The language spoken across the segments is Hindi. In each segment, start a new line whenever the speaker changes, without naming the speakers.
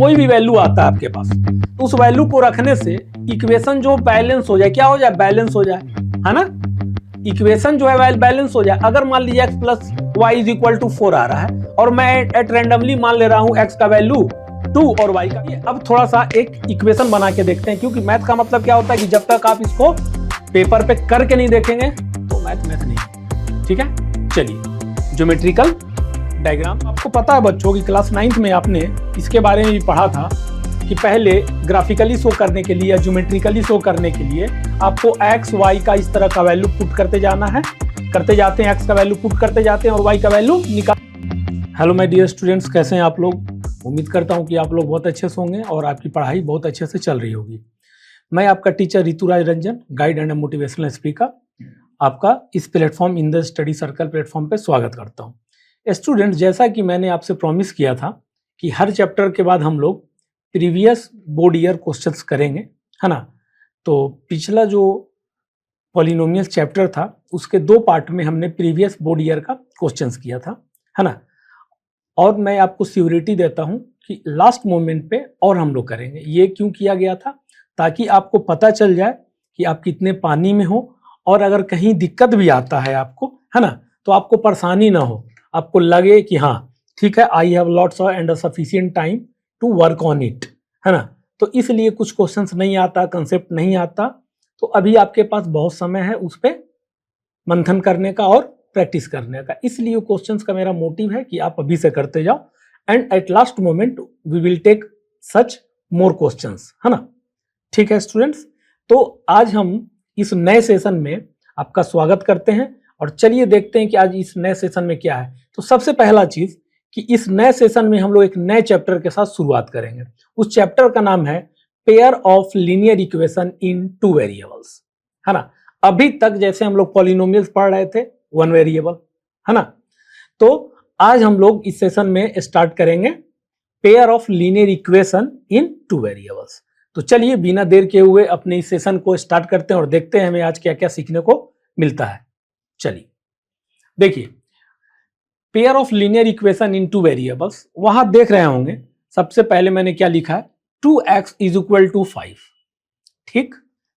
कोई भी वैल्यू आता है आपके पास, तो उस वैल्यू को रखने से इक्वेशन जो बैलेंस हो जाए, क्या हो जाए, बैलेंस हो जाए, है ना। इक्वेशन जो है बैलेंस हो जाए। अगर मान लीजिए x plus y is equal to 4 आ रहा है और मैं एट रैंडमली मान ले रहा हूं x का वैल्यू 2 और y का, अब थोड़ा सा एक इक्वेशन बना के देखते हैं, क्योंकि मैथ का मतलब क्या होता है कि जब तक आप इसको पेपर पे करके नहीं देखेंगे तो मैथ नहीं। ठीक है, चलिए ज्योमेट्रिकल डायग्राम। आपको पता है बच्चों की क्लास 9th में आपने इसके बारे में भी पढ़ा था कि पहले ग्राफिकली शो करने के लिए या ज्योमेट्रिकली शो करने के लिए आपको x y का इस तरह का वैल्यू पुट करते जाना है, करते जाते हैं, x का वैल्यू पुट करते जाते हैं और y का वैल्यू निकाल। हेलो माय डियर स्टूडेंट्स, कैसे हैं आप लोग। उम्मीद करता हूं कि आप लोग बहुत अच्छे से होंगे और आपकी पढ़ाई बहुत अच्छे से चल रही होगी। मैं आपका teacher Rituraj Ranjan, guide and motivational speaker, आपका इस platform in the study circle platform पे स्वागत करता हूँ। स्टूडेंट, जैसा कि मैंने आपसे प्रॉमिस किया था कि हर चैप्टर के बाद हम लोग प्रीवियस बोर्ड ईयर क्वेश्चंस करेंगे, है ना। तो पिछला जो पॉलिनोमियल चैप्टर था उसके 2 पार्ट में हमने प्रीवियस बोर्ड ईयर का क्वेश्चंस किया था, है ना। और मैं आपको श्योरिटी देता हूं कि लास्ट मोमेंट पे और हम लोग करेंगे। ये क्यों किया गया था, ताकि आपको पता चल जाए कि आप कितने पानी में हो, और अगर कहीं दिक्कत भी आता है आपको, है ना, तो आपको परेशानी ना हो, आपको लगे कि हाँ ठीक है, I have lots and sufficient time to work on it, है ना। तो इसलिए कुछ क्वेश्चंस नहीं आता, कंसेप्ट नहीं आता, तो अभी आपके पास बहुत समय है उस पर मंथन करने का और प्रैक्टिस करने का। इसलिए क्वेश्चंस का मेरा मोटिव है कि आप अभी से करते जाओ and at last moment we will take such more questions, है ना। ठीक है स्टूडेंट्स, तो आज हम इस नए सेशन में आपका स्वागत करते हैं और चलिए देखते हैं कि आज इस नए सेशन में क्या है। तो सबसे पहला चीज कि इस नए सेशन में हम लोग एक नए चैप्टर के साथ शुरुआत करेंगे। उस चैप्टर का नाम है pair of linear equation in 2 variables, है ना। अभी तक जैसे हम लोग पॉलिनोमियल्स पढ़ रहे थे 1 वेरिएबल, है ना, तो आज हम लोग इस सेशन में स्टार्ट करेंगे pair of linear equation in 2 variables. तो चलिए बिना देर के हुए अपने इस सेशन को स्टार्ट करते हैं और देखते हैं हमें आज क्या क्या सीखने को मिलता है। चलिए देखिए, pair of linear equation in 2 variables, वहां देख रहे होंगे सबसे पहले मैंने क्या लिखा है, 2x इज इक्वल टू 5। ठीक,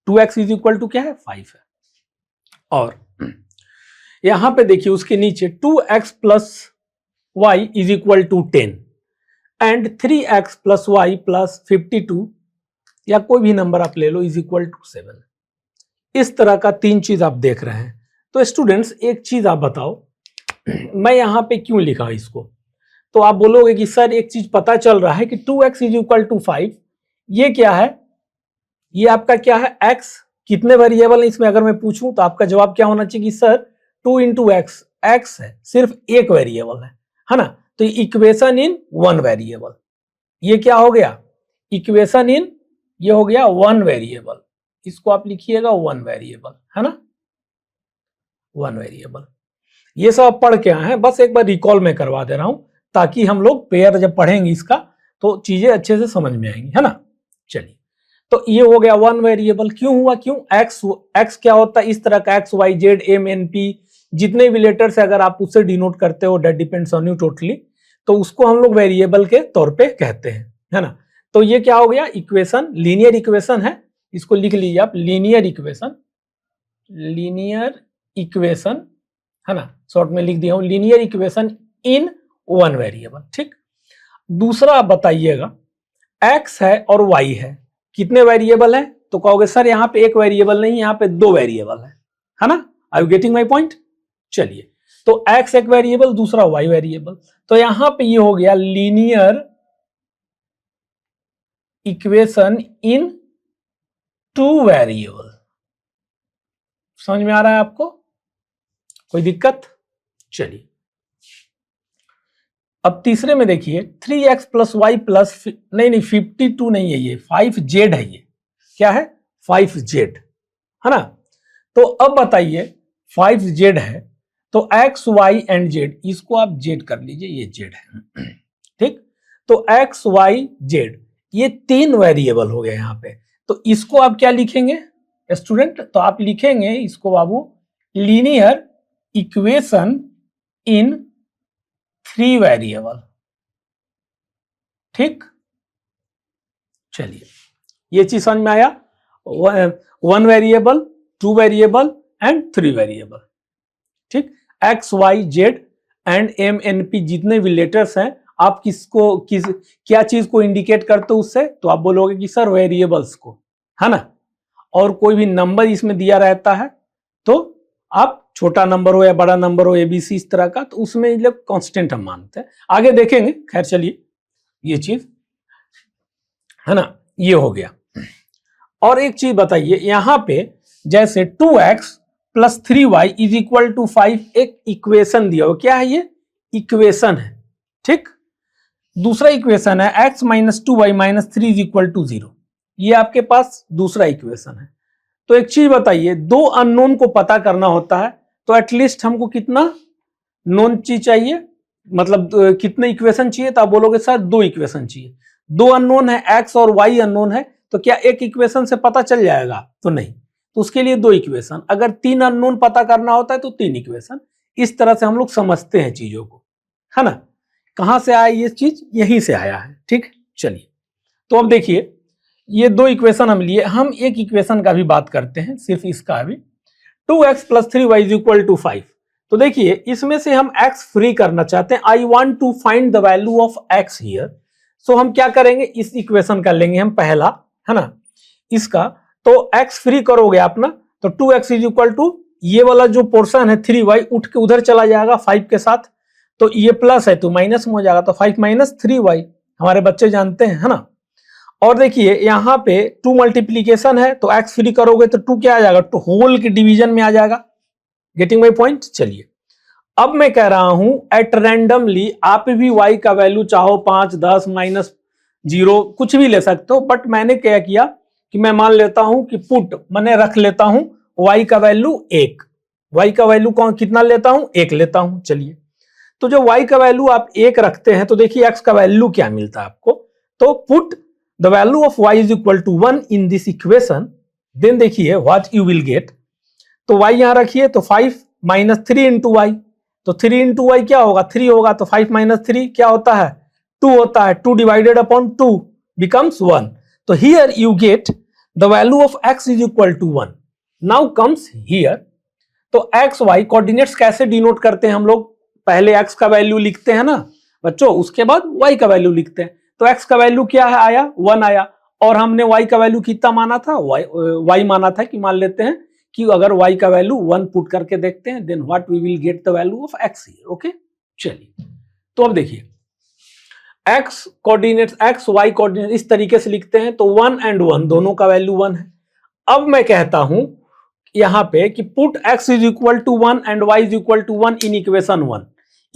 2x इज इक्वल टू क्या है, 5 है। और यहां पे देखिए उसके नीचे 2x plus y is equal to 10 and 3x plus y plus 52 या कोई भी नंबर आप ले लो इज इक्वल टू 7। इस तरह का 3 चीज आप देख रहे हैं। तो स्टूडेंट्स एक चीज आप बताओ, मैं यहां पे क्यों लिखा इसको। तो आप बोलोगे कि सर एक चीज पता चल रहा है कि 2x इज इक्वल टू 5, ये क्या है, ये आपका क्या है, x। कितने वेरिएबल है इसमें अगर मैं पूछूं तो आपका जवाब क्या होना चाहिए कि सर 2 इंटू एक्स, एक्स है, सिर्फ एक वेरिएबल है ना। तो इक्वेशन इन 1 वेरिएबल, ये क्या हो गया, इक्वेशन इन, ये हो गया 1 वेरिएबल। इसको आप लिखिएगा 1 वेरिएबल, है ना, 1 वेरिएबल। ये सब पढ़ के आए हैं, बस एक बार रिकॉल में करवा दे रहा हूं ताकि हम लोग पेयर जब पढ़ेंगे इसका तो चीजें अच्छे से समझ में आएंगी, है ना। चलिए, तो ये हो गया 1 वेरिएबल। क्यों हुआ, क्यों, एक्स क्या होता है, इस तरह का x y z m n p जितने भी लेटर्स अगर आप उससे डिनोट करते हो, that depends on you totally, तो उसको हम लोग वेरिएबल के तौर पे कहते हैं, है ना। तो ये क्या हो गया, इक्वेशन, लीनियर इक्वेशन है, इसको लिख लीजिए आप, लीनियर इक्वेशन, लीनियर इक्वेशन, है ना, शॉर्ट में लिख दिया हूं, लीनियर इक्वेशन इन 1 वेरिएबल। ठीक, दूसरा आप बताइएगा, x है और y है, कितने वेरिएबल है, तो कहोगे सर यहाँ पे एक वेरिएबल नहीं, यहाँ पे 2 वेरिएबल है ना। Are you getting my point. चलिए, तो x एक वेरिएबल, दूसरा y वेरिएबल, तो यहां पे ये हो गया लीनियर इक्वेशन इन 2 वेरिएबल। समझ में आ रहा है आपको, कोई दिक्कत। चलिए, अब तीसरे में देखिए 3x प्लस वाई प्लस, नहीं 52 नहीं है, ये 5z है, ये क्या है, 5z, है ना। तो अब बताइए 5z है तो x y एंड z, इसको आप z कर लीजिए, ये z है। ठीक, तो x y z ये 3 वेरिएबल हो गए यहां पे। तो इसको आप क्या लिखेंगे स्टूडेंट, तो आप लिखेंगे इसको बाबू लीनियर इक्वेशन इन 3 वेरिएबल। ठीक, चलिए ये चीज समझ में आया। 1 वेरिएबल, 2 वेरिएबल एंड 3 वेरिएबल, ठीक। X y z and m n p जितने भी लेटर्स हैं, आप क्या चीज को इंडिकेट करते हो उससे, तो आप बोलोगे कि सर वेरिएबल्स को, है ना। और कोई भी नंबर इसमें दिया रहता है तो आप छोटा नंबर हो या बड़ा नंबर हो, एबीसी इस तरह का, तो उसमें मतलब कांस्टेंट हम मानते हैं। आगे देखेंगे, खैर चलिए ये चीज, है ना, ये हो गया। और एक चीज बताइए, यहां पे जैसे 2x plus 3y is equal to 5 एक इक्वेशन दिया हो, क्या है ये, इक्वेशन है, ठीक। दूसरा इक्वेशन है x minus 2y minus 3 is equal to 0, ये आपके पास दूसरा इक्वेशन है। तो एक चीज बताइए, दो अननोन को पता करना होता है तो एटलीस्ट हमको कितना नोन चीज चाहिए, मतलब कितने इक्वेशन चाहिए, तो आप बोलोगे सर 2 इक्वेशन चाहिए। 2 अननोन है, x और y अननोन है, तो क्या एक इक्वेशन से पता चल जाएगा, तो नहीं, तो उसके लिए 2 इक्वेशन। अगर 3 अननोन पता करना होता है तो 3 इक्वेशन। इस तरह से हम लोग समझते हैं चीजों को, है ना। कहां से आया ये चीज, यहीं से आया है, ठीक। चलिए तो अब देखिए, ये 2 इक्वेशन हम लिए, हम एक इक्वेशन का भी बात करते हैं, सिर्फ इसका भी। 2x plus 3y is equal to 5। तो देखिए इसमें से हम x फ्री करना चाहते हैं। I want to find the value of x here. So हम क्या करेंगे, इस इक्वेशन का लेंगे हम पहला, है ना, इसका। तो x फ्री करोगे आप ना, तो 2x इज इक्वल टू ये वाला जो पोर्शन है 3y उठ के उधर चला जाएगा 5 के साथ, तो ये प्लस है तो माइनस में हो जाएगा, तो 5 माइनस 3y हमारे बच्चे जानते हैं, है ना। और देखिए यहाँ पे 2 मल्टीप्लीकेशन है, तो x फ्री करोगे तो 2 क्या आ जाएगा, 2 होल के डिवीजन में आ जाएगा। Getting my point. चलिए अब मैं कह रहा हूं एट रैंडमली आप भी y का वैल्यू चाहो 5, 10, माइनस 0 कुछ भी ले सकते हो, बट मैंने क्या किया कि मैं मान लेता हूं कि पुट मैंने रख लेता हूं y का वैल्यू 1। y का वैल्यू कितना लेता हूं, 1 लेता हूं। चलिए तो जब y का वैल्यू आप 1 रखते हैं तो देखिए x का वैल्यू क्या मिलता है आपको, तो put the value of y is equal to 1 in this equation, then देखिए व्हाट यू विल गेट। तो y यहां रखिए, तो 5 माइनस 3 इंटू वाई, तो 3 इंटू वाई क्या होगा, 3 होगा, तो 5 माइनस 3 क्या होता है, 2 होता है। 2 डिवाइडेड अपॉन 2 बिकम्स 1। तो here you get the value of x is equal to 1। Now comes here, तो x y कोऑर्डिनेट्स कैसे डिनोट करते हैं हम लोग, पहले x का वैल्यू लिखते हैं ना बच्चों, उसके बाद y का वैल्यू लिखते हैं। तो x का वैल्यू क्या है, आया 1 आया, और हमने y का वैल्यू कितना माना था, y माना था कि मान लेते हैं कि अगर y का वैल्यू 1 पुट करके देखते हैं, then what we will get the value of x here. Okay चलिए तो अब देखिए x coordinates, x y coordinate इस तरीके से लिखते हैं, तो 1 एंड 1 दोनों का वैल्यू 1 है। अब मैं कहता हूं यहां पे कि put x is equal to 1 and y is equal to 1 in equation 1।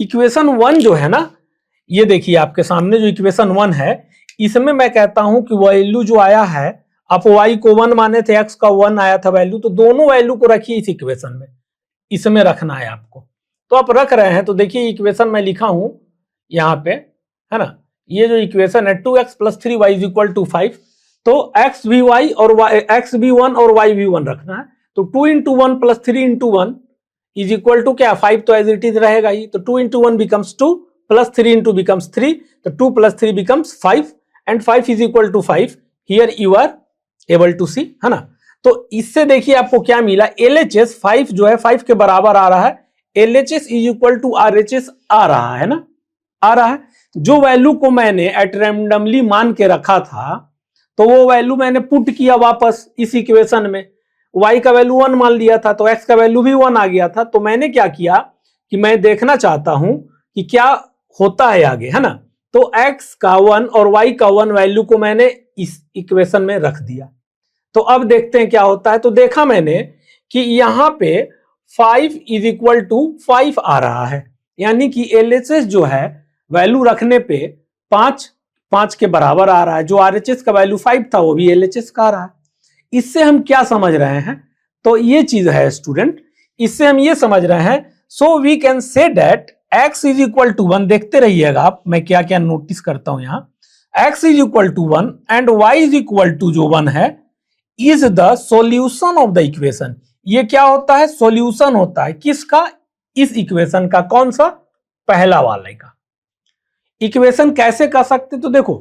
Equation 1 जो है ना, ये देखिए आपके सामने जो इक्वेशन 1 है, इसमें मैं कहता हूं कि वैल्यू जो आया है, आप y को 1 माने थे, x का 1 आया था वैल्यू, तो दोनों वैल्यू को रखिए इस इक्वेशन में, इसमें रखना है आपको। तो आप रख रहे हैं, तो देखिए इक्वेशन मैं लिखा हूं यहां पे, है ना, ये जो इक्वेशन है 2x plus 3y is equal to 5, तो x भी y और x भी 1 और y भी 1 रखना है। तो 2 into 1 plus 3 into 1 is equal to क्या, 5 तो एज इट इज रहेगा ही, तो 2 into 1 becomes 2 plus 3 into becomes 3, तो 2 plus 3 becomes 5 and 5 is equal to 5। Here you are able to see, है ना। तो इससे देखिए आपको क्या मिला, LHS 5 जो है 5 के बराबर आ रहा है, LHS is equal to RHS आ रहा है ना, आ रहा है। जो वैल्यू को मैंने एट रैंडमली मान के रखा था, तो वो वैल्यू मैंने पुट किया वापस इस इक्वेशन में, y का वैल्यू 1 मान लिया था, तो x का वैल्यू भी 1 आ गया था। तो मैंने क्या किया कि मैं देखना चाहता हूं कि क्या होता है आगे, है ना। तो x का 1 और y का 1 वैल्यू को मैंने इस इक्वेशन में रख दिया। तो अब देखते हैं क्या होता है। तो देखा मैंने कि यहां पे 5 इज इक्वल टू 5 आ रहा है, यानी कि LHS जो है वैल्यू रखने पे 5 के बराबर आ रहा है। जो RHS का वैल्यू 5 था वो भी LHS का आ रहा है। इससे हम क्या समझ रहे हैं, तो ये चीज है स्टूडेंट, इससे हम ये समझ रहे हैं, so we can say that x is equal to 1, देखते रहिएगा आप, मैं क्या क्या नोटिस करता हूं यहां, x is equal to 1 and y is equal to जो 1 है is the solution of the equation. ये क्या होता है, सॉल्यूशन होता है किसका, इस इक्वेशन का, कौन सा, पहला वाले का। इक्वेशन कैसे कर सकते, तो देखो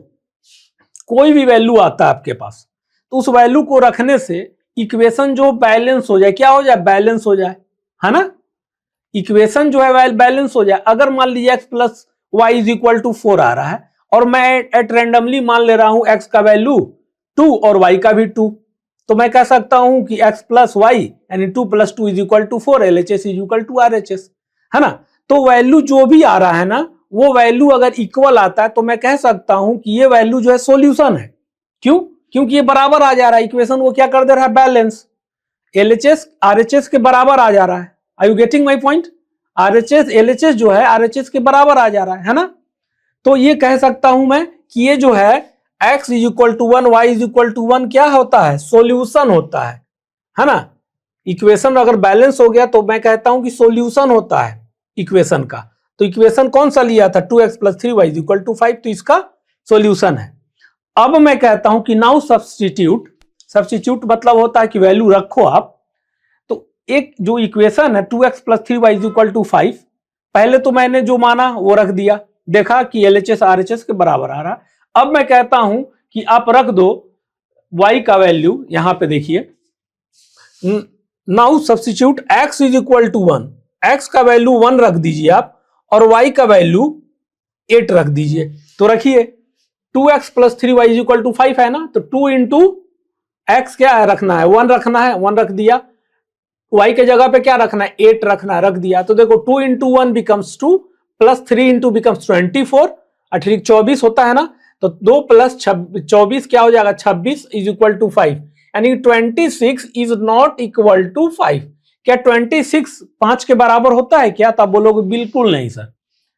कोई भी वैल्यू आता है आपके पास, तो उस वैल्यू को रखने से इक्वेशन जो बैलेंस हो जाए, क्या हो जाए, बैलेंस हो जाए, है ना। इक्वेशन जो है बैलेंस हो जाए। अगर मान लीजिए x plus y is equal to 4 आ रहा है और मैं एट रैंडमली मान ले रहा हूं x का वैल्यू 2 और y का भी 2, तो मैं कह सकता हूं कि x प्लस वाई यानी 2 plus 2 is equal to 4, LHS is equal to RHS, है ना। तो वैल्यू जो भी आ रहा है ना, वो वैल्यू अगर इक्वल आता है तो मैं कह सकता हूं कि ये वैल्यू जो है सॉल्यूशन है। क्यों? क्योंकि ये बराबर आ जा रहा है, इक्वेशन को क्या कर दे रहा है, बैलेंस। LHS RHS के बराबर आ जा रहा है। Are you getting my point? RHS LHS जो है RHS के बराबर आ जा रहा है ना। तो ये कह सकता हूं मैं कि ये जो है x is equal to 1, y is equal to 1 क्या होता है, सॉल्यूशन होता है ना। इक्वेशन अगर बैलेंस हो गया तो मैं कहता हूं कि सॉल्यूशन होता है इक्वेशन का। तो इक्वेशन कौन सा लिया था, 2x plus 3y is equal to 5, तो इसका सॉल्यूशन है। अब मैं कहता हूं कि नाउ सब्स्टिट्यूट मतलब होता है कि वैल्यू रखो आप। तो एक जो इक्वेशन है 2x plus 3y is equal to 5, पहले तो मैंने जो माना वो रख दिया, देखा कि LHS RHS के बराबर आ रहा। अब मैं कहता हूं कि आप रख दो y का वैल्यू, यहां पे देखिए, now substitute x is equal to 1, x का वैल्यू 1 रख दीजिए आप और y का वैल्यू 8 रख दीजिए। तो रखिए 2x plus 3y is equal to 5 है ना, तो 2 इंटू एक्स क्या है, रखना है 1 रखना है, 1 रख दिया। y के जगह पे क्या रखना है, 8 रखना है, रख दिया। तो देखो 2 into 1 becomes 2 plus 3 into becomes 24, 24 होता है ना। तो 2 प्लस 24 क्या हो जाएगा, 26 इज इक्वल टू 5, यानी 26 इज नॉट इक्वल टू 5। क्या 26 5 के बराबर होता है क्या? तो आप बोलोगे बिल्कुल नहीं सर,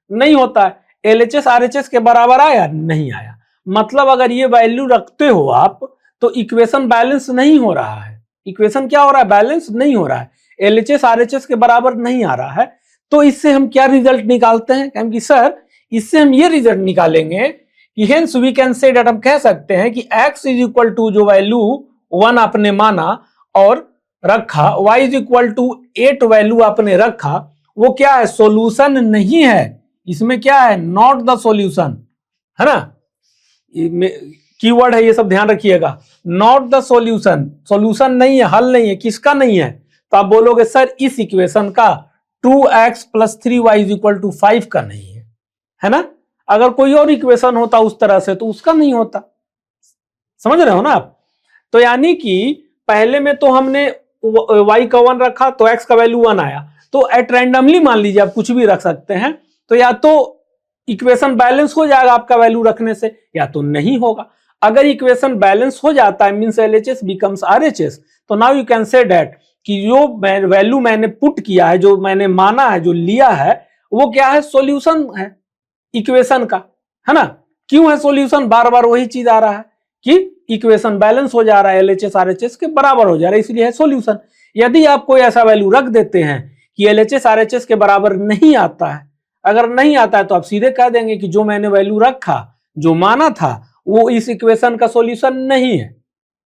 नहीं होता है। LHS RHS के बराबर आया, नहीं आया। मतलब अगर ये वैल्यू रखते हो आप तो इक्वेशन बैलेंस नहीं हो रहा है। इक्वेशन क्या हो रहा है, बैलेंस नहीं हो रहा है, LHS RHS के बराबर नहीं आ रहा है। तो इससे हम क्या रिजल्ट निकालते हैं, क्योंकि सर इससे हम ये रिजल्ट निकालेंगे कि hence we can say that, हम कह सकते हैं कि x इज इक्वल टू जो वैल्यू 1 आपने माना और रखा, y is equal to 8 value आपने रखा, वो क्या है, सॉल्यूशन नहीं है। इसमें क्या है, नॉट द सॉल्यूशन, है ना। कीवर्ड है ये सब, ध्यान रखिएगा, नॉट द सॉल्यूशन, सॉल्यूशन नहीं है, हल नहीं है। किसका नहीं है? तो आप बोलोगे सर इस इक्वेशन का 2x plus 3y is equal to 5 का नहीं है ना। अगर कोई और इक्वेशन होता उस तरह से तो उसका नहीं होता, समझ रहे हो ना आप। तो यानी कि पहले में तो हमने y का 1 रखा तो x का वैल्यू 1 आया, तो एट रैंडमली मान लीजिए आप कुछ भी रख सकते हैं, तो या तो इक्वेशन बैलेंस हो जाएगा आपका वैल्यू रखने से, या तो नहीं होगा। अगर इक्वेशन बैलेंस हो जाता है मींस LHS बिकम्स RHS, तो now you can say that कि जो वैल्यू मैंने पुट किया है, जो मैंने माना है, जो लिया है, वो क्या है, सॉल्यूशन है इक्वेशन का, है ना। क्यों है सॉल्यूशन, बार बार वही चीज आ रहा है कि इक्वेशन बैलेंस हो जा रहा है, LHS RHS के बराबर हो जा रहा है, इसलिए है सॉल्यूशन। यदि आप कोई ऐसा वैल्यू रख देते हैं कि LHS RHS के बराबर नहीं आता है, अगर नहीं आता है तो आप सीधे कह देंगे कि जो मैंने वैल्यू रखा, जो माना था, वो इस इक्वेशन का सॉल्यूशन नहीं है।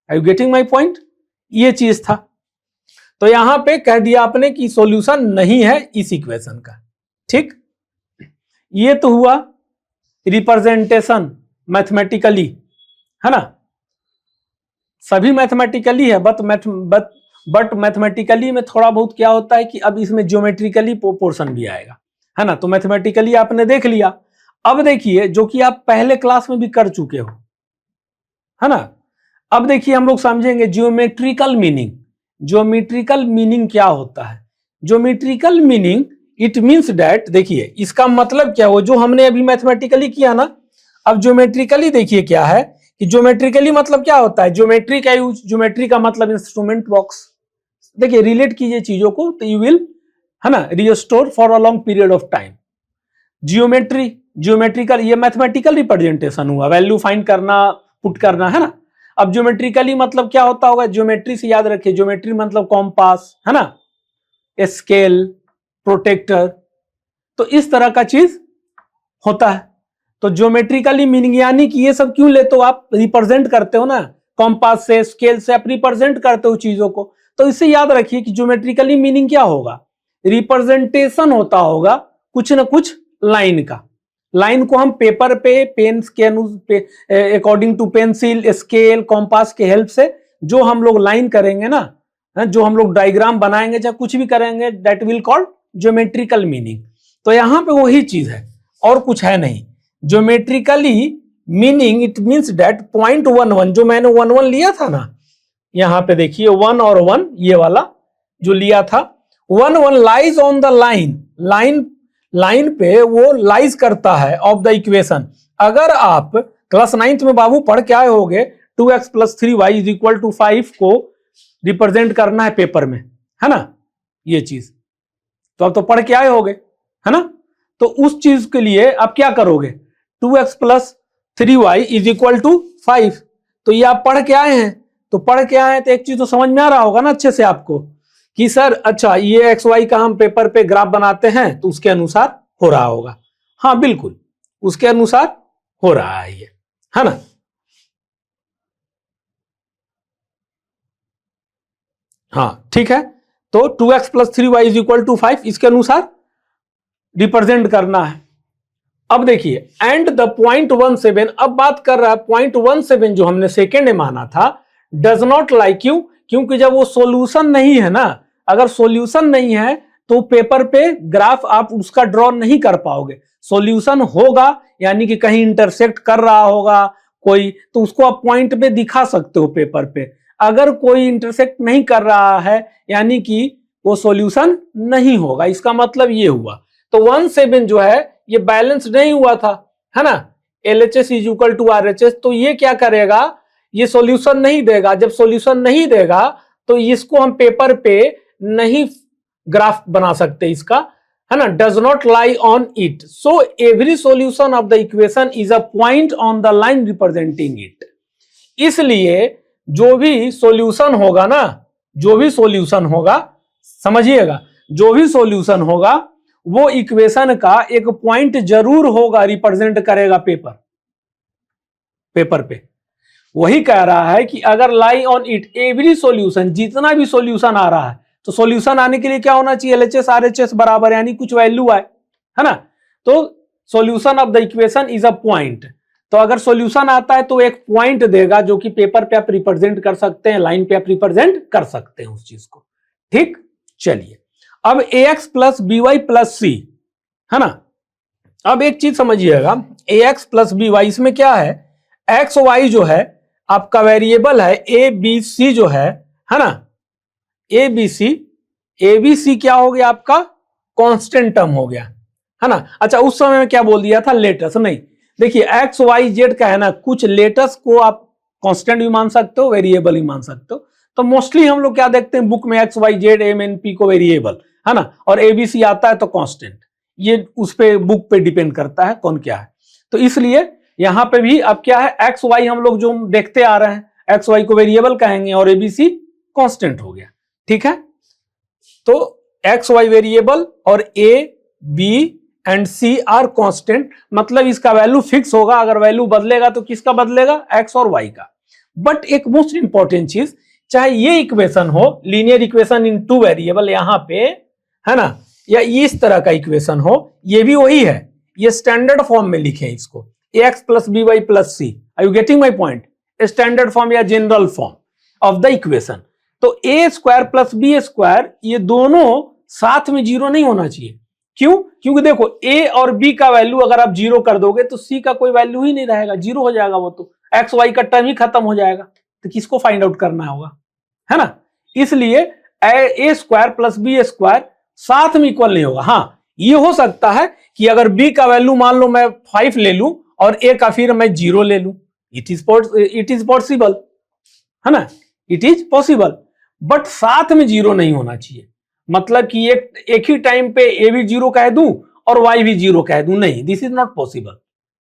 Are you getting my point? ये चीज था। तो यहां पे कह दिया आपने कि सॉल्यूशन नहीं है इस इक्वेशन का, ठीक। ये तो हुआ रिप्रेजेंटेशन मैथमेटिकली, है ना। सभी मैथमेटिकली है, बट मैथमेटिकली में थोड़ा बहुत क्या होता है कि अब इसमें ज्योमेट्रिकली पोर्शन भी आएगा, है ना। तो मैथमेटिकली आपने देख लिया। अब देखिए जो कि आप पहले क्लास में भी कर चुके हो, है ना। अब देखिए हम लोग समझेंगे ज्योमेट्रिकल मीनिंग। ज्योमेट्रिकल मीनिंग क्या होता है? Geometrical meaning it means that, देखिए इसका मतलब क्या हो, जो हमने अभी मैथमेटिकली किया ना, अब ज्योमेट्रिकली देखिए क्या है कि ज्योमेट्रिकली मतलब क्या होता है, ज्योमेट्री का यूज, ज्योमेट्री का मतलब इंस्ट्रूमेंट बॉक्स। देखिए रिलेट कीजिए चीजों को तो यू विल, है ना, restore for a long period of time. Geometry, geometrical, ये मैथमेटिकल रिप्रेजेंटेशन हुआ, वैल्यू फाइंड करना, पुट करना, है ना। अब ज्योमेट्रिकली मतलब क्या होता होगा, ज्योमेट्री से याद रखिए, ज्योमेट्री मतलब कॉम्पास, है ना, स्केल, प्रोटेक्टर, तो इस तरह का चीज होता है। तो ज्योमेट्रिकली मीनिंग यानी कि ये सब क्यों लेते हो आप, रिप्रेजेंट करते हो ना, कॉम्पास से, स्केल से आप रिप्रेजेंट करते हो चीजों को। तो इससे याद रखिए कि ज्योमेट्रिकली मीनिंग क्या होगा, रिप्रेजेंटेशन होता होगा कुछ ना कुछ लाइन का, लाइन को हम पेपर पे पेन के according to pencil scale compass के हेल्प से जो हम लोग लाइन करेंगे ना, जो हम लोग डायग्राम बनाएंगे चाहे कुछ भी करेंगे, that will called geometrical meaning. तो यहां पे वही चीज है और कुछ है नहीं। Geometrically meaning it means that point 1 1 जो मैंने 1 1 लिया था ना, यहां पे देखिए 1 और 1 ये वाला जो लिया था 1 1 lies on the line line पे वो लाइज करता है ऑफ द इक्वेशन। अगर आप क्लास 9th में बाबू पढ़ के आए होगे 2x + 3y = 5 को रिप्रेजेंट करना है पेपर में, है ना, ये चीज तो आप तो पढ़ के आए होगे, है ना। तो उस चीज के लिए आप क्या करोगे, 2x + 3y = 5। तो ये आप पढ़ के आए हैं, तो पढ़ के आए हैं तो एक चीज तो समझ में आ रहा होगा ना अच्छे से आपको कि सर अच्छा ये एक्स वाई का हम पेपर पे ग्राफ बनाते हैं तो उसके अनुसार हो रहा होगा। हाँ बिल्कुल उसके अनुसार हो रहा है ये, है ना। हाँ ठीक है, तो 2x + 3y = 5 इसके अनुसार रिप्रेजेंट करना है। अब देखिए एंड द पॉइंट 17, अब बात कर रहा है पॉइंट 17 जो हमने सेकेंड में माना था, डज नॉट लाइक यू, क्योंकि जब वो सॉल्यूशन नहीं है ना, अगर सॉल्यूशन नहीं है तो पेपर पे ग्राफ आप उसका ड्रॉ नहीं कर पाओगे। सॉल्यूशन होगा यानी कि कहीं इंटरसेक्ट कर रहा होगा कोई, तो उसको आप पॉइंट पे दिखा सकते हो पेपर पे। अगर कोई इंटरसेक्ट नहीं कर रहा है यानी कि वो सॉल्यूशन नहीं होगा, इसका मतलब ये हुआ। तो 17 जो है ये बैलेंस नहीं हुआ था, है ना, LHS = RHS। तो ये क्या करेगा, ये सॉल्यूशन नहीं देगा। जब सॉल्यूशन नहीं देगा तो इसको हम पेपर पे नहीं ग्राफ बना सकते इसका, है ना। Does not lie on it, so every solution of the equation is a point on the line representing it. इसलिए जो भी सॉल्यूशन होगा ना, जो भी सॉल्यूशन होगा, समझिएगा, जो भी सॉल्यूशन होगा वो इक्वेशन का एक पॉइंट जरूर होगा, रिप्रेजेंट करेगा पेपर पे। वही कह रहा है कि अगर lie on it every solution, जितना भी सॉल्यूशन आ रहा है, तो सॉल्यूशन आने के लिए क्या होना चाहिए, LHS RHS बराबर यानी कुछ वैल्यू आए, है ना। तो solution of the equation is a point. तो अगर सॉल्यूशन आता है तो एक पॉइंट देगा जो कि पेपर पे आप रिप्रेजेंट कर सकते हैं, लाइन पे आप रिप्रेजेंट कर सकते हैं उस चीज को। ठीक, चलिए अब ax + by + c, है ना। अब एक चीज समझिएगा, ax + by इसमें क्या है, एक्स वाई जो है आपका वेरिएबल है, ए बी सी जो है ना, ए बी सी क्या हो गया आपका, कांस्टेंट टर्म हो गया, है ना। अच्छा उस समय में क्या बोल दिया था, लेटस नहीं। देखिए एक्स वाई जेड का है ना, कुछ लेटस को आप कांस्टेंट भी मान सकते हो, वेरिएबल भी मान सकते हो। तो मोस्टली हम लोग क्या देखते हैं बुक में, x y z m n p को वेरिएबल, है ना, और एबीसी आता है तो कांस्टेंट। ये उस पे बुक पे डिपेंड करता है कौन क्या है। तो इसलिए यहां पे भी अब क्या है, एक्स वाई हम लोग जो देखते आ रहे हैं, एक्स वाई को वेरिएबल कहेंगे और एबीसी कांस्टेंट हो गया। ठीक है, तो एक्स वाई वेरिएबल और a b and c are constant, मतलब इसका वैल्यू फिक्स होगा। अगर वैल्यू बदलेगा तो किसका बदलेगा, एक्स और वाई का। बट एक मोस्ट इंपॉर्टेंट चीज, चाहे ये इक्वेशन हो लीनियर इक्वेशन इन टू वेरिएबल यहां पे, है ना, या इस तरह का इक्वेशन हो, ये भी वही है, ये स्टैंडर्ड फॉर्म में लिखे इसको, ax + by + c। Are you getting my point, standard form या general form of the equation. तो a² + b² ये दोनों साथ में जीरो नहीं होना चाहिए। क्यों, क्योंकि देखो a और b का वैल्यू अगर आप जीरो कर दोगे तो c का कोई वैल्यू ही नहीं रहेगा, जीरो हो जाएगा, वो तो एक्स वाई का टर्म ही खत्म हो जाएगा। तो किसको फाइंड आउट करना होगा, है ना। इसलिए a² + b² साथ में इक्वल नहीं होगा। हाँ ये हो सकता है कि अगर b का वैल्यू मान लो मैं 5 ले लूं और a का फिर मैं 0 ले लूं, इट इज पॉसिबल, है ना, इट इज पॉसिबल। बट साथ में 0 नहीं होना चाहिए, मतलब कि एक ही टाइम पे a भी 0 कह दूं और y भी 0 कह दूं, नहीं, this is not possible,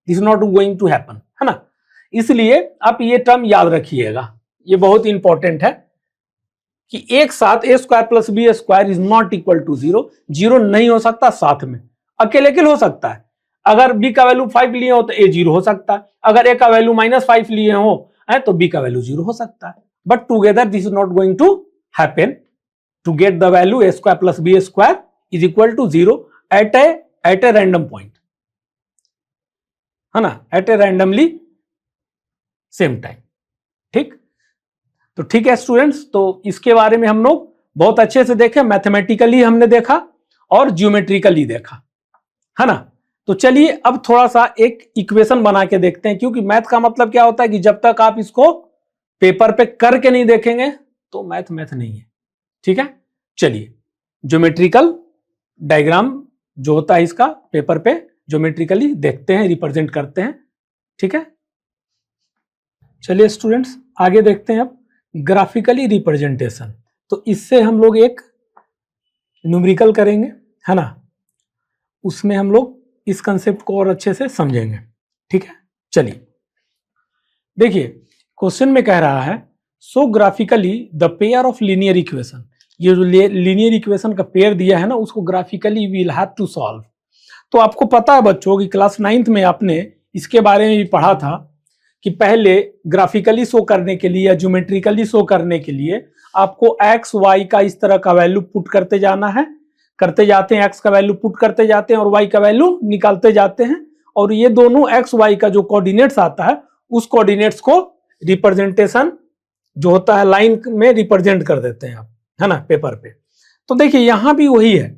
this is not going to happen, है ना। इसलिए आप ये टर्म याद रखिएगा, ये बहुत इंपॉर्टेंट है कि एक साथ a² + b² is not equal to 0, 0 नहीं हो सकता साथ में, अकेले हो सकता है। अगर b का वैल्यू 5 लिए हो तो a 0 हो सकता है, अगर a का वैल्यू -5 लिए हो तो b का वैल्यू 0 हो सकता है। But together this is not going to happen to get the value a² + b² is equal to 0 at a random point. है ना, at a randomly same time. ठीक, तो ठीक है स्टूडेंट्स, तो इसके बारे में हम लोग बहुत अच्छे से देखे, मैथमेटिकली हमने देखा और ज्योमेट्रिकली देखा, है ना। तो चलिए अब थोड़ा सा एक इक्वेशन बना के देखते हैं, क्योंकि मैथ का मतलब क्या होता है कि जब तक आप इसको पेपर पे करके नहीं देखेंगे तो मैथ मैथ नहीं है। ठीक है, चलिए ज्योमेट्रिकल डायग्राम जो होता है इसका पेपर पे ज्योमेट्रिकली देखते हैं, रिप्रेजेंट करते हैं। ठीक है, चलिए स्टूडेंट्स आगे देखते हैं अब ग्राफिकली रिप्रेजेंटेशन। तो इससे हम लोग एक न्यूमेरिकल करेंगे, है ना, उसमें हम लोग इस कंसेप्ट को और अच्छे से समझेंगे। ठीक है, चलिए देखिए क्वेश्चन में कह रहा है so graphically the pair of linear equation. ये जो लीनियर इक्वेशन का पेयर दिया है ना, उसको graphically we'll have to solve. तो आपको पता है बच्चों कि क्लास 9th में आपने इसके बारे में भी पढ़ा था कि पहले ग्राफिकली शो करने के लिए या ज्योमेट्रिकली शो करने के लिए आपको एक्स वाई का इस तरह का वैल्यू पुट करते जाना है, करते जाते हैं, एक्स का वैल्यू पुट करते जाते हैं और वाई का वैल्यू निकालते जाते हैं, और ये दोनों एक्स वाई का जो कोऑर्डिनेट्स आता है उस कोऑर्डिनेट्स को रिप्रेजेंटेशन जो होता है लाइन में रिप्रेजेंट कर देते हैं आप, है ना, पेपर पे। तो देखिए यहां भी वही है,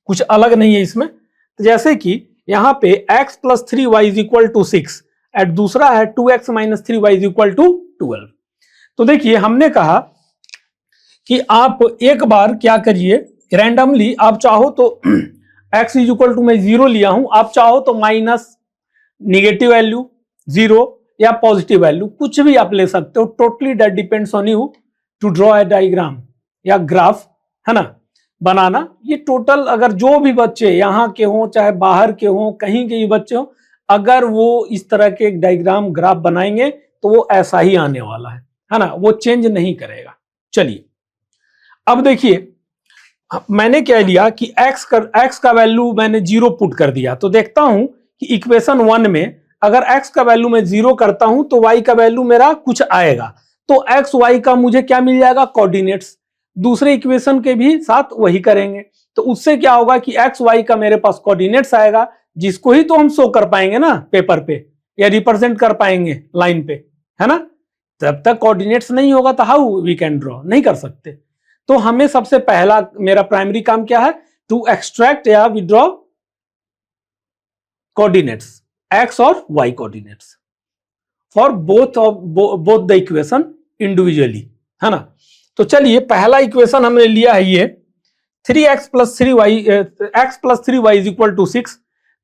कुछ अलग नहीं है इसमें। तो जैसे कि यहाँ पे x plus 3y is equal to 6 at दूसरा है 2x minus 3y is equal to 12। तो देखिए हमने कहा कि आप एक बार क्या करिए, रैंडमली आप चाहो तो x इज इक्वल टू मैं 0 लिया हूं, आप चाहो तो माइनस निगेटिव वैल्यू 0 या पॉजिटिव वैल्यू कुछ भी आप ले सकते हो। Totally that depends on you to draw a diagram या ग्राफ, है ना, बनाना। ये टोटल अगर जो भी बच्चे यहाँ के हों चाहे बाहर के हों, कहीं के भी बच्चे हों, अगर वो इस तरह के एक डायग्राम ग्राफ बनाएंगे तो वो ऐसा ही आने वाला है ना, वो चेंज नहीं करेगा। चलिए अब देखिए मैंने क्या लिया कि x का वैल्यू मैंने 0 पुट कर दिया। तो देखता हूं कि इक्वेशन 1 में अगर x का वैल्यू मैं 0 करता हूं तो y का वैल्यू मेरा कुछ आएगा, तो x y का मुझे क्या मिल जाएगा, कोऑर्डिनेट्स। दूसरे इक्वेशन के भी साथ वही करेंगे, तो उससे क्या होगा कि एक्स वाई का मेरे पास कोऑर्डिनेट्स आएगा, जिसको ही तो हम शो कर पाएंगे ना पेपर पे या रिप्रेजेंट कर पाएंगे लाइन पे, है ना। जब तक कोऑर्डिनेट्स नहीं होगा तो हाउ वी कैन ड्रॉ, नहीं कर सकते। तो हमें सबसे पहला मेरा प्राइमरी काम क्या है, टू एक्सट्रैक्ट या विड्रॉ कोऑर्डिनेट्स एक्स और y coordinates for both the equation individually, है ना। तो चलिए पहला इक्वेशन हमने लिया है ये 3x plus 3y is equal to 6।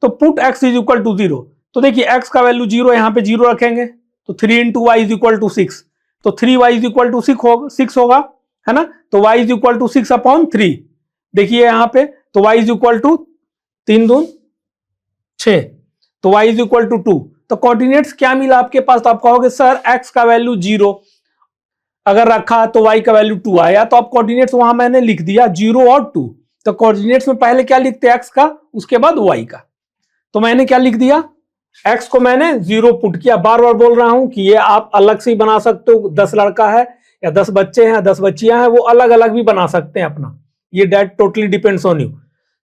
तो put x is equal to 0। तो देखिए x का वैल्यू 0, यहाँ पे 0 रखेंगे तो 3 into y is equal to 6, तो 3y इज इक्वल टू 6 होगा, है ना। तो y is equal to 6 upon 3। देखिए यहाँ पे तो y इज इक्वल टू 3 दून 6, तो y इज इक्वल टू 2। तो कोऑर्डिनेट्स क्या मिला आपके पास, तो आप कहोगे सर x का वैल्यू 0 अगर रखा तो y का वैल्यू 2 आया, तो आप कोऑर्डिनेट्स वहां मैंने लिख दिया 0 और 2। तो कोऑर्डिनेट्स में पहले क्या लिखते हैं, x का, उसके बाद y का। तो मैंने क्या लिख दिया, x को मैंने 0 पुट किया। बार बार बोल रहा हूं कि ये आप अलग से ही बना सकते हो, 10 लड़का है या 10 बच्चे हैं, 10 बच्चियां हैं, वो अलग अलग भी बना सकते हैं अपना, ये that totally depends on you.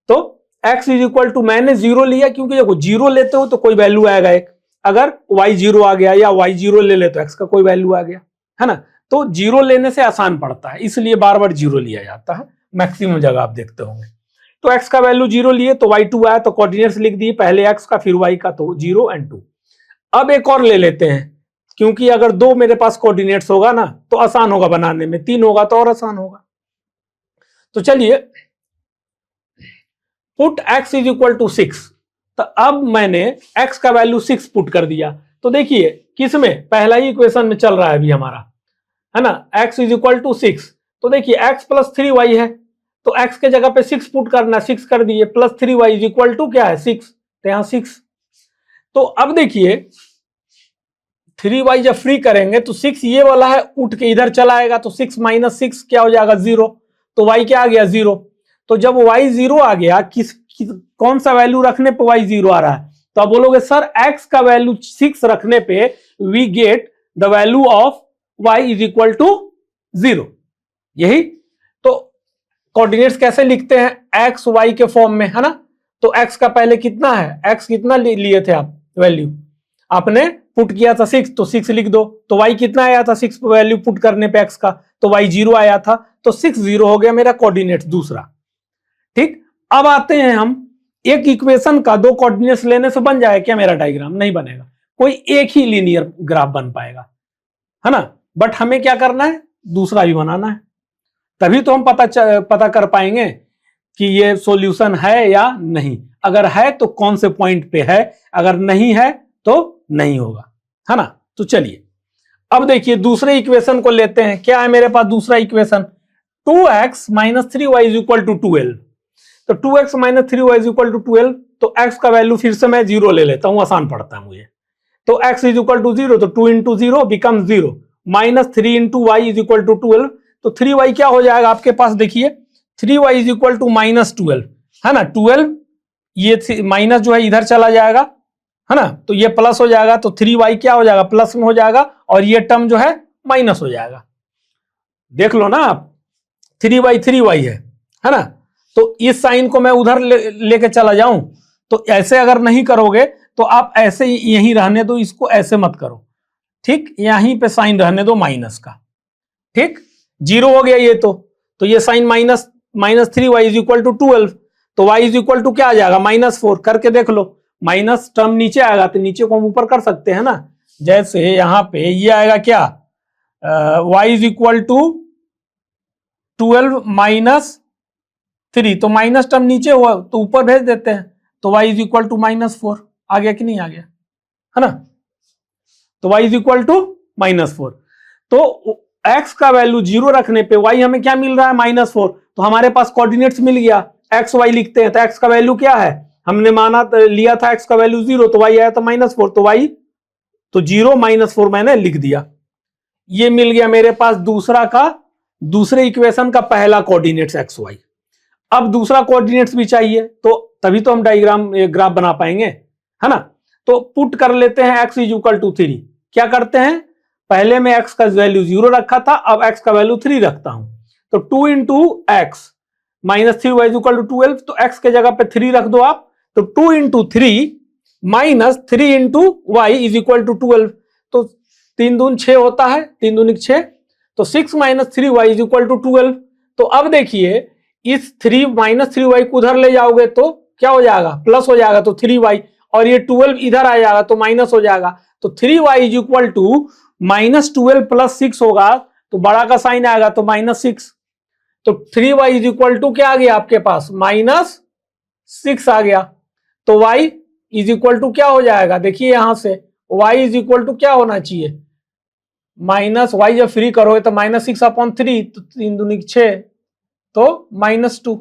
तो x इज इक्वल टू मैंने 0 लिया, क्योंकि देखो 0 लेते हो तो कोई वैल्यू आएगा एक, अगर y 0 आ गया या y 0 ले ले तो x का कोई वैल्यू आ गया, है ना। तो 0 लेने से आसान पड़ता है, इसलिए बार बार 0 लिया जाता है, मैक्सिमम जगह आप देखते होंगे। तो x का वैल्यू 0 लिए तो y 2 आया, तो कोऑर्डिनेट्स लिख दिए, पहले x का फिर y का, तो 0 एंड 2। अब एक और ले लेते हैं, क्योंकि अगर 2 मेरे पास कोऑर्डिनेट्स होगा ना तो आसान होगा बनाने में, 3 होगा तो और आसान होगा। तो चलिए put x is equal to 6। तो अब मैंने x का वैल्यू 6 पुट कर दिया। तो देखिए किसमें, पहला ही इक्वेशन में चल रहा है अभी हमारा, है ना, x इज इक्वल टू 6। तो देखिए x प्लस 3y है, तो x के जगह पे 6 पुट करना, 6 कर दिए, plus 3y is equal to क्या है 6, तो यहां 6। तो अब देखिए 3y जब फ्री करेंगे तो 6 ये वाला है उठ के इधर चला आएगा, तो 6 माइनस 6 क्या हो जाएगा 0, तो y क्या आ गया 0। तो जब y 0 आ गया, कौन सा वैल्यू रखने पे y 0 आ रहा है, तो आप बोलोगे सर x का वैल्यू 6 रखने पे we get the value of y is equal to 0। यही तो कोऑर्डिनेट्स कैसे लिखते हैं, x y के फॉर्म में, है ना। तो x का पहले कितना है, x कितना लिए थे आप वैल्यू, आपने पुट किया था 6 तो 6 लिख दो, तो y कितना आया था 6 वैल्यू पुट करने पे x का, तो y 0 आया था, तो 6 0 हो गया मेरा कोऑर्डिनेट दूसरा। ठीक, अब आते हैं हम एक इक्वेशन का दो कोऑर्डिनेट्स लेने से बन जाए क्या मेरा डायग्राम? नहीं बनेगा, कोई एक ही लीनियर ग्राफ बन पाएगा, है ना। बट हमें क्या करना है, दूसरा भी बनाना है, तभी तो हम पता कर पाएंगे कि ये सॉल्यूशन है या नहीं। अगर है तो कौन से पॉइंट पे है, अगर नहीं है तो नहीं होगा, है ना। तो चलिए अब देखिए दूसरे इक्वेशन को लेते हैं। क्या है मेरे पास दूसरा equation? 2x minus 3y is equal to 12। तो 2x minus 3y is equal to 12, तो x का वैल्यू फिर से मैं 0 ले लेता हूं, आसान पड़ता है मुझे। तो x इज इक्वल टू 0, तो 2 into 0 become 0, minus 3 into y is equal to 12। तो 3y क्या हो जाएगा आपके पास? देखिए 3y is equal to minus 12, है ना। 12 ये माइनस जो है इधर चला जाएगा, है ना, तो ये प्लस हो जाएगा, तो 3y क्या हो जाएगा? प्लस में हो जाएगा, और ये टर्म जो है माइनस हो जाएगा। देख लो ना आप, 3y है ना। तो इस साइन को मैं उधर लेके चला जाऊं, तो ऐसे अगर नहीं करोगे तो आप ऐसे यहीं रहने दो, इसको ऐसे मत करो, ठीक, यहीं पे साइन रहने दो माइनस का, ठीक। 0 हो गया ये, तो ये sign minus 3y is equal to 12, तो y इज इक्वल टू क्या आ जाएगा? -4। करके देख लो, माइनस टर्म नीचे आएगा तो नीचे को हम ऊपर कर सकते हैं ना। जैसे यहां पे ये आएगा क्या, y is equal to 12 minus 3, तो माइनस टर्म नीचे हुआ तो ऊपर भेज देते हैं, तो y इज इक्वल टू -4 आ गया कि नहीं आ गया, है ना। तो y इज इक्वल टू -4, तो x का वैल्यू 0 रखने पे y हमें क्या मिल रहा है? -4। तो हमारे पास कोऑर्डिनेट्स मिल गया, x y लिखते हैं, तो x का वैल्यू क्या है? हमने माना लिया था x का वैल्यू 0, तो y आया था -4, तो y तो 0 -4 मैंने लिख दिया। ये मिल गया मेरे पास दूसरे इक्वेशन का पहला कोऑर्डिनेट्स x y। अब दूसरा कोऑर्डिनेट्स भी चाहिए, तो तभी तो हम ग्राफ बना पाएंगे, है ना। तो पुट कर लेते हैं x इज इक्वल टू 3। क्या करते हैं, पहले में x का वैल्यू 0 रखा था, अब x का वैल्यू 3 रखता हूं, तो 2 into x minus 3y is equal to 12, तो x के जगह पे 3 रख दो आप, तो 2 into 3 minus 3 into y is equal to 12, तो 3 दून 6 होता है, 3 दूनी 6, तो 6 minus 3y is equal to 12। तो अब देखिए इस 3 माइनस 3y को उधर ले जाओगे तो क्या हो जाएगा? प्लस हो जाएगा, तो 3y, और ये 12 इधर आ जाएगा तो माइनस हो जाएगा, तो 3y is equal to -12 plus 6 होगा, तो बड़ा का साइन आएगा तो -6, तो 3y इज इक्वल टू क्या आ गया आपके पास? -6 आ गया। तो y इज इक्वल टू क्या हो जाएगा? देखिए यहां से y इज इक्वल टू क्या होना चाहिए? माइनस y जब फ्री करोगे तो -6/3, तो 3 दूनी 6, तो -2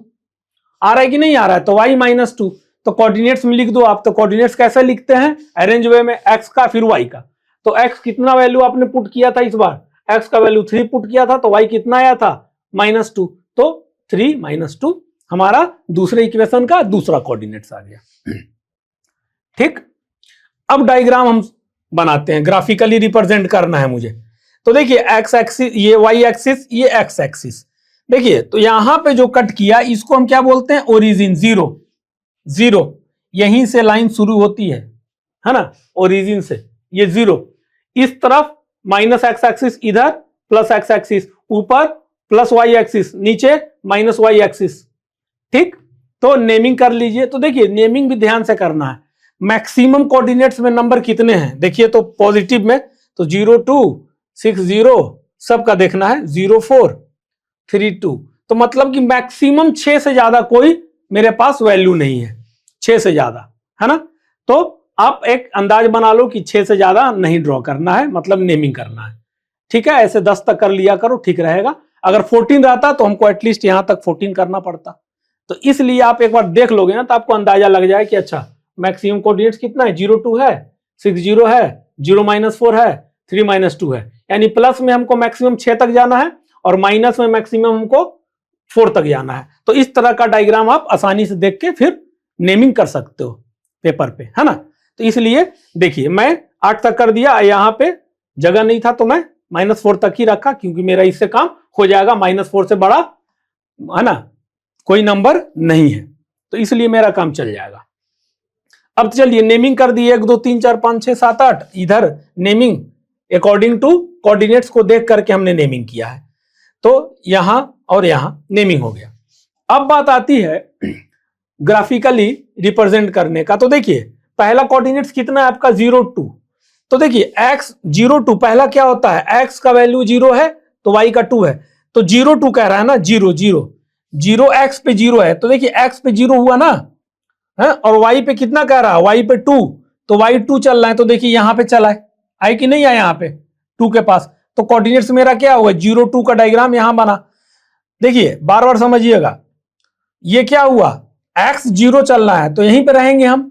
आ रहा है कि नहीं आ रहा है? तो y -2, तो कोऑर्डिनेट्स में लिख दो आप। तो कोऑर्डिनेट्स कैसे लिखते हैं? अरेंज वे में, x का फिर y का। तो x कितना वैल्यू आपने पुट किया था इस बार? x का वैल्यू 3 पुट किया था, तो y कितना आया था? -2, तो 3 -2 हमारा दूसरे इक्वेशन का दूसरा कोऑर्डिनेट्स आ गया, ठीक। अब डायग्राम हम बनाते हैं, ग्राफिकली रिप्रेजेंट करना है मुझे। तो देखिए x एक्सिस, ये y एक्सिस, ये x एक्सिस। देखिए तो यहां पे जो कट किया इसको हम क्या बोलते हैं? ओरिजिन, 0 यहीं से लाइन शुरू होती है ना, ओरिजिन से ये 0, इस तरफ माइनस x एक्सिस, इधर प्लस x एक्सिस, ऊपर प्लस y एक्सिस, नीचे माइनस y एक्सिस, ठीक। तो नेमिंग कर लीजिए। तो देखिए नेमिंग भी ध्यान से करना है। मैक्सिमम कोऑर्डिनेट्स में नंबर कितने हैं? देखिए तो पॉजिटिव में तो 0 2 6 0 सबका देखना है, 0 4 3 2, तो मतलब कि मैक्सिमम 6 से ज्यादा कोई मेरे पास वैल्यू नहीं है, 6 से ज्यादा, है ना। तो आप एक अंदाज बना लो कि 6 से ज्यादा नहीं ड्रॉ करना है, मतलब नेमिंग करना है, ठीक है। ऐसे 10 तक कर लिया करो, ठीक रहेगा। अगर 14 रहता तो हमको एटलीस्ट यहां तक 14 करना पड़ता। तो इसलिए आप एक बार देख लोगे ना तो आपको अंदाजा लग जाए कि अच्छा मैक्सिमम कोऑर्डिनेट्स कितना है, 0 2 है, 6 0 है, 0 -4 है, 3 -2 है, यानी प्लस में हमको मैक्सिमम 6 तक जाना है और माइनस में मैक्सिमम हमको 4 तक जाना है। तो इस तरह का डायग्राम आप आसानी से देख के फिर नेमिंग कर सकते हो पेपर पे, है ना। तो इसलिए देखिए मैं 8 तक कर दिया, यहां पे जगह नहीं था तो मैं -4 तक ही रखा, क्योंकि मेरा इससे काम हो जाएगा, -4 से बड़ा, है ना, कोई नंबर नहीं है, तो इसलिए मेरा काम चल जाएगा। अब चलिए नेमिंग कर दिए 1 2 3 4 5 6 7 8, इधर नेमिंग अकॉर्डिंग टू कोऑर्डिनेट्स को देख करके हमने नेमिंग किया है, तो यहां और यहां नेमिंग हो गया। अब बात आती है ग्राफिकली रिप्रेजेंट करने का। तो देखिए पहला कोऑर्डिनेट्स कितना है आपका 0 2, तो देखिए x 0 2 पहला क्या होता है, x का वैल्यू 0 है तो y का 2 है, तो 0 2 कह रहा है ना, 0 0 0 x पे 0 है, तो देखिए x पे 0 हुआ ना है, और y पे कितना कह रहा है, y पे 2, तो y 2 चल रहा है, तो देखिए यहां पे चला है, आई कि नहीं है यहाँ पे 2 के पास, तो कोऑर्डिनेट्स मेरा क्या होगा 0 2 का डायग्राम यहां बना। देखिए बार बार समझिएगा, ये क्या हुआ, x 0 चलना है तो यहीं पे रहेंगे हम,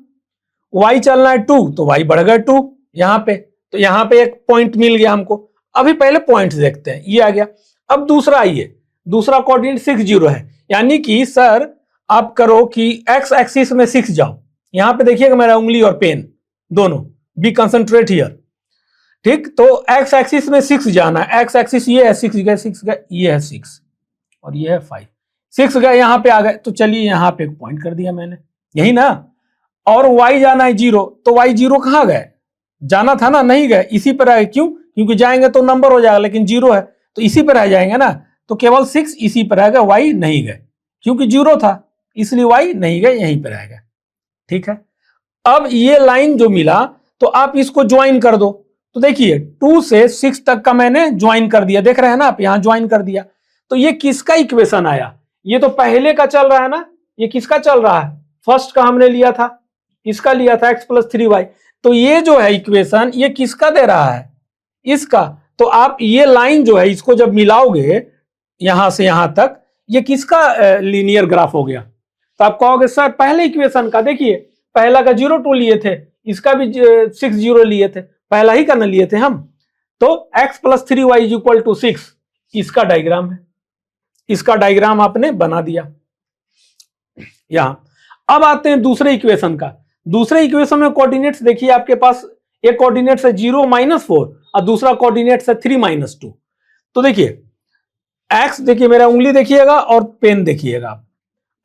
y चलना है 2 तो y बढ़ गया 2 यहां पे, तो यहां पे एक पॉइंट मिल गया हमको। अभी पहले पॉइंट्स देखते हैं, ये आ गया। अब दूसरा आइए, दूसरा कोऑर्डिनेट 6 0 है, यानी कि सर आप करो कि x एक्सिस में 6 जाओ, यहां पे देखिएगा मेरा उंगली और पेन दोनों, बी कंसंट्रेट हियर, ठीक, तो x एक्सिस में 6 जाना है, x एक्सिस ये है 6 गए 6 गए, ये है 6 और ये है 5, 6 गए यहां पे आ गए, तो चलिए यहां पे एक पॉइंट कर दिया मैंने, यही ना, और y जाना है 0, तो y 0 कहां गए, जाना था ना, नहीं गए, इसी पर आए, क्यों, क्योंकि जाएंगे तो नंबर हो जाएगा, लेकिन 0 है तो इसी पर आ जाएंगे ना, तो केवल 6 इसी पर आएगा, y नहीं गए, क्योंकि 0 था इसलिए y नहीं गए, यहीं पर आएगा, ठीक है। अब ये लाइन जो मिला तो आप इसको ज्वाइन कर दो, तो देखिए 2 से 6 तक का मैंने ज्वाइन कर दिया, देख रहे हैं ना आप, यहां ज्वाइन कर दिया, तो ये किसका इक्वेशन आया, ये तो पहले का चल रहा है ना, ये किसका चल रहा है, फर्स्ट का हमने लिया था, इसका लिया था x + 3y, तो ये जो है इक्वेशन ये किसका दे रहा है, इसका, तो आप ये लाइन जो है इसको जब मिलाओगे यहां से यहां तक, ये किसका लीनियर ग्राफ हो गया, तो आप कहोगे सर पहले इक्वेशन का, देखिए पहला का 0 2 लिए थे, इसका भी 6 0 लिए थे, पहला ही का न लिए थे हम, तो x + 3y = 6 इसका डायग्राम है, इसका डायग्राम आपने बना दिया यहां। अब आते हैं दूसरे इक्वेशन का, दूसरे इक्वेशन में कोऑर्डिनेट्स देखिए आपके पास, एक कोऑर्डिनेट्स है 0 -4 और दूसरा कोऑर्डिनेट्स है 3 -2, तो देखिए x देखिए मेरा उंगली देखिएगा और पेन देखिएगा,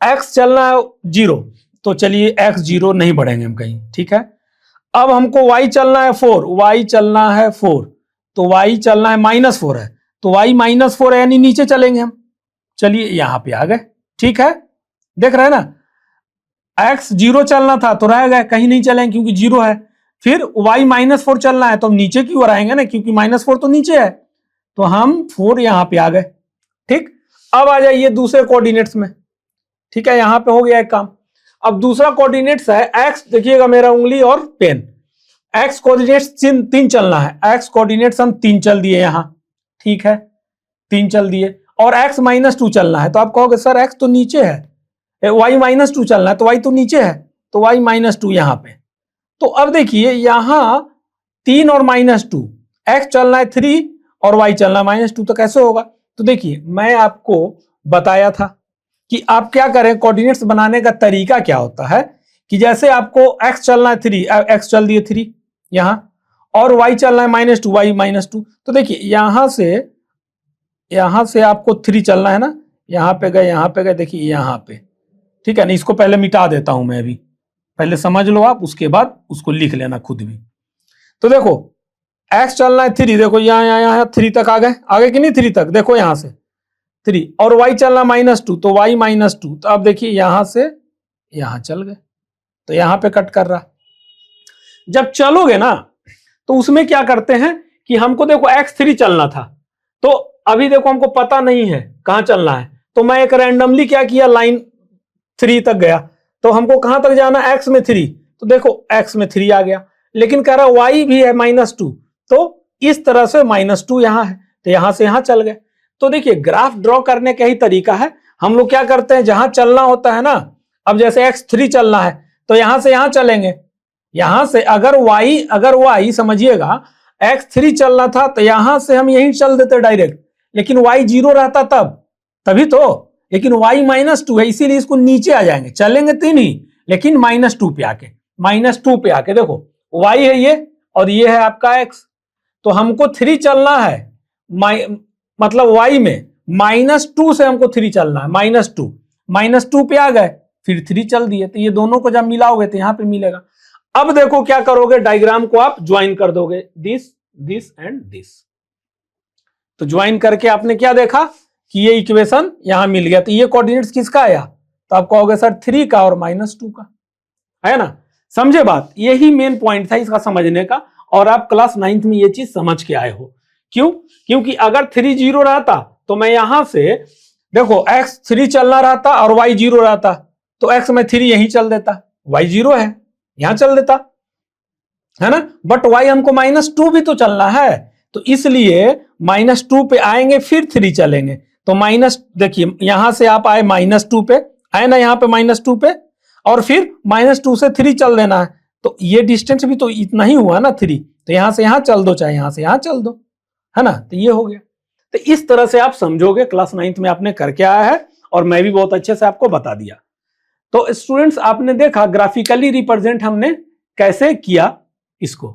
x चलना है 0, तो चलिए x 0 नहीं बढ़ेंगे हम कहीं, ठीक है। अब हमको y चलना है 4, y चलना है 4, तो y चलना है -4 है, तो y -4 है यानी नीचे चलेंगे हम, चलिए यहां पे आ गए, ठीक है, देख रहे हैं ना, x 0 चलना था तो रह गए, कहीं नहीं चलेंगे क्योंकि 0 है, फिर y -4 चलना है तो हम नीचे की ओर आएंगे ना, क्योंकि -4 तो नीचे है, तो हम 4 यहां पे आ गए, ठीक। अब आ जाइए दूसरे कोऑर्डिनेट्स में, ठीक है, यहां पे हो गया एक काम। अब दूसरा कोऑर्डिनेट्स है x, देखिएगा मेरा उंगली और पेन, x कोऑर्डिनेट्स 3 चलना है, x कोऑर्डिनेट्स हम 3 चल दिए यहां, ठीक है, 3 चल दिए, और x -2 चलना है, तो आप कहोगे सर x तो नीचे है, y -2 चलना है तो y तो नीचे है, तो y -2 यहां पे, तो अब देखिए यहां 3 और -2, x चलना है 3 और y चलना है -2, तो कैसे होगा, तो देखिए मैं आपको बताया था कि आप क्या करें, कोऑर्डिनेट्स बनाने का तरीका क्या होता है, कि जैसे आपको x चलना है 3, x चल दिए 3 यहां, और y चलना है -2, y -2, तो देखिए यहां से आपको 3 चलना है ना, यहां पे गए, देखिए यहां पे, ठीक है ना, इसको पहले मिटा देता हूं मैं, अभी पहले समझ लो आप, उसके बाद उसको लिख लेना खुद भी। तो देखो x चलना है 3, देखो यहाँ 3 तक आगे कि नहीं, 3 तक, देखो यहां से 3, और y चलना -2, तो y -2, तो अब देखिए यहां से यहां चल गए, तो यहां पे कट कर रहा, जब चलोगे ना तो उसमें क्या करते हैं कि हमको देखो x3 चलना था, तो अभी देखो हमको पता नहीं है कहां चलना है, तो मैं एक रैंडमली क्या किया, लाइन 3 तक गया, तो हमको कहां तक जाना, x में 3, तो देखो x में 3 आ गया, लेकिन कह रहा y भी है -2, तो इस तरह से -2 यहां है, तो यहां से यहां चल गए। तो देखिए ग्राफ ड्रॉ करने का ही तरीका है, हम लोग क्या करते हैं, जहां चलना होता है ना, अब जैसे x3 चलना है तो यहां से यहां चलेंगे, यहां से अगर y समझिएगा x3 चलना था तो यहां से हम यहीं चल देते डायरेक्ट, लेकिन y 0 रहता तभी तो, लेकिन y -2 है इसीलिए इसको नीचे आ जाएंगे, चलेंगे 3 ही, लेकिन -2 पे आके देखो y है ये और ये है आपका x, तो हमको 3 चलना है, मतलब y में -2 से हमको 3 चलना है, -2 पे आ गए, फिर 3 चल दिए, तो ये दोनों को जब मिलाओगे तो यहां पे मिलेगा। अब देखो क्या करोगे, डायग्राम को आप ज्वाइन कर दोगे, दिस दिस एंड दिस। तो ज्वाइन करके आपने क्या देखा कि ये इक्वेशन यहां मिल गया। तो ये कोऑर्डिनेट्स किसका आया, तो आप कहोगे सर 3 का और -2 का, है ना। समझे बात, यही मेन पॉइंट था इसका समझने का, और आप क्लास 9th में ये चीज समझ के आए हो। क्यों, क्योंकि अगर 3 0 रहता तो मैं यहां से देखो x 3 चलना रहता और y 0 रहता, तो x में 3 यहीं चल देता, y 0 है यहां चल देता, है ना। बट y हमको -2 भी तो चलना है, तो इसलिए -2 पे आएंगे फिर 3 चलेंगे। तो माइनस देखिए यहां से आप आए -2 पे, आए ना यहाँ पे -2 पे, और फिर -2 से 3 चल देना है। तो ये डिस्टेंस भी तो इतना ही हुआ ना 3, तो यहां से यहां चल दो, चाहे यहां से यहां चल दो, है ना। तो ये हो गया। तो इस तरह से आप समझोगे, क्लास 9th में आपने करके आया है और मैं भी बहुत अच्छे से आपको बता दिया। तो स्टूडेंट्स आपने देखा ग्राफिकली रिप्रेजेंट हमने कैसे किया इसको,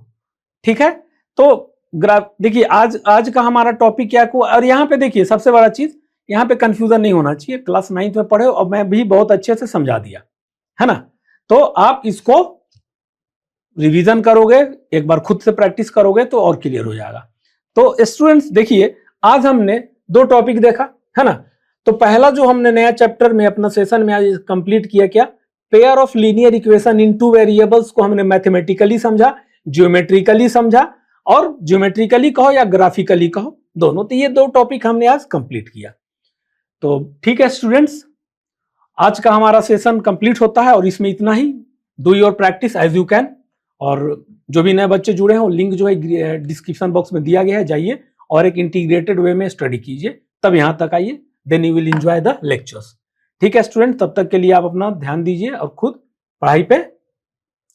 ठीक है। तो देखिए आज का हमारा टॉपिक क्या को, और यहाँ पे देखिए सबसे बड़ा चीज यहाँ पे कंफ्यूजन नहीं होना चाहिए, क्लास 9th में पढ़े और मैं भी बहुत अच्छे से समझा दिया, है ना। तो आप इसको रिवीजन करोगे, एक बार खुद से प्रैक्टिस करोगे तो और क्लियर हो जाएगा। तो स्टूडेंट्स देखिए आज हमने 2 टॉपिक देखा, है ना। तो पहला जो हमने नया चैप्टर में अपना सेशन में आज कंप्लीट किया, क्या, pair of linear equation in 2 variables को हमने मैथमेटिकली समझा, ज्योमेट्रिकली समझा, और ज्योमेट्रिकली कहो या ग्राफिकली कहो दोनों। तो ये 2 टॉपिक हमने आज कंप्लीट किया। तो ठीक है स्टूडेंट्स, आज का हमारा सेशन कंप्लीट होता है और इसमें इतना ही। Do your practice as you can, और जो भी नए बच्चे जुड़े हो लिंक जो है डिस्क्रिप्शन बॉक्स में दिया गया है, जाइए और एक इंटीग्रेटेड वे में स्टडी कीजिए, तब यहां तक आइए, then you will enjoy the lectures. ठीक है स्टूडेंट, तब तक के लिए आप अपना ध्यान दीजिए और खुद पढ़ाई पे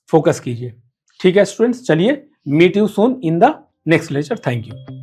फोकस कीजिए। ठीक है स्टूडेंट्स, चलिए meet you soon in the next lecture. Thank you.